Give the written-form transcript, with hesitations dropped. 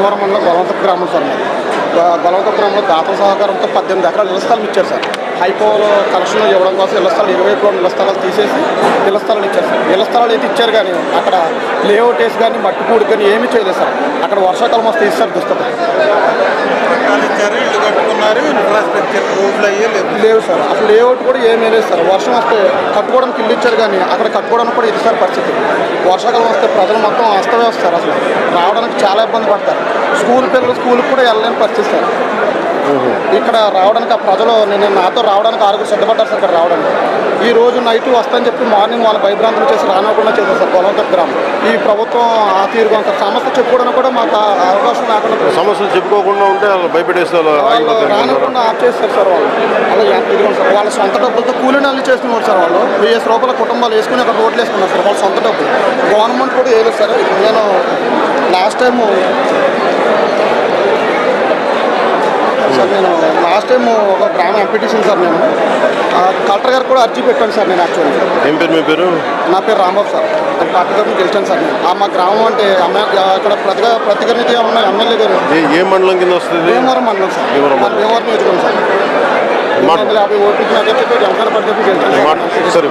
భీమవరం మండలం గొలవంతపు గ్రామం సార్ మాది. గొలవంతపు గ్రామంలో దాతల సహకారంతో 18 ఎకరాలు ఇళ్ల స్థలాలు ఇచ్చారు సార్. హైపోలో కలెక్షన్లు ఇవ్వడం కోసం ఇళ్ల స్థలాలు 20 కోట్ల ఇళ్ల స్థలాలు తీసేసి ఇళ్ల స్థలాలు ఇచ్చారు సార్. ఇళ్ల స్థలాలు అయితే ఇచ్చారు కానీ అక్కడ లేఅవుట్ వేసి కానీ మట్టి పూడి కానీ ఏమీ చేయలేదు సార్. అక్కడ వర్షాకాలం వస్తే ఇస్తారు దుస్తత లేవు సార్. అసలు లేఅవుట్ కూడా ఏమీ లేదు సార్. వర్షం వస్తే కట్టుకోవడానికి ఇల్లు ఇచ్చారు కానీ అక్కడ కట్టుకోవడానికి కూడా ఇది సార్ పరిస్థితి. వర్షాకాలం వస్తే ప్రజలు మొత్తం అస్తవ్యస్తారు. అసలు రావడానికి చాలా ఇబ్బంది పడతారు. స్కూల్ పిల్లలు స్కూల్కి కూడా వెళ్ళలేని పరిస్థితి సార్. ఇక్కడ రావడానికి ఆ ప్రజలు నేను నాతో రావడానికి 6 సిద్ధపడ్డారు సార్. ఇక్కడ రావడానికి ఈ రోజు నైట్ వస్తాయని చెప్పి మార్నింగ్ వాళ్ళ భయభ్రాంతులు చేసి రానివ్వకుండా చేశారు సార్ గొలవంతపు గ్రామం. ఈ ప్రభుత్వం ఆ తీరుగా సార్. సమస్య చెప్పుకోవడానికి కూడా మాకు అవకాశం లేకుండా సమస్యలు చెప్పుకోకుండా ఉంటే భయపెట్టేస్తారు, రానివ్వకుండా ఆఫ్ చేస్తారు సార్. వాళ్ళు అలా ఇదిగోండి సార్. వాళ్ళ సొంత డబ్బులతో కూలీ నెలలు చేస్తున్నారు సార్. వాళ్ళు 1000 రూపాయల కుటుంబాలు వేసుకుని అక్కడ రోడ్లు వేసుకున్నారు సార్. వాళ్ళ సొంత డబ్బులు. గవర్నమెంట్ కూడా వేయలేదు సార్. నేను లాస్ట్ టైం ఒక గ్రామ ఎంపీటీషన్ సార్. నేను కలెక్టర్ గారు కూడా అర్జీ పెట్టాను సార్. నేను యాక్చువల్లీ ఏం పేరు మీ పేరు? నా పేరు రాంబాబు సార్. నేను పార్టీ తరఫున గెలిచాను సార్. నేను మా గ్రామం అంటే ఇక్కడ ప్రతినిధి ఉన్న ఎమ్మెల్యే గారు ఏ మండలం కింద వస్తుంది? భీమవరం మండలం సార్. భీమవరం నియోజకవర్గం సార్. 250 ఓట్లు జనసేన పార్టీ తరఫున గెలిచాను. సరే.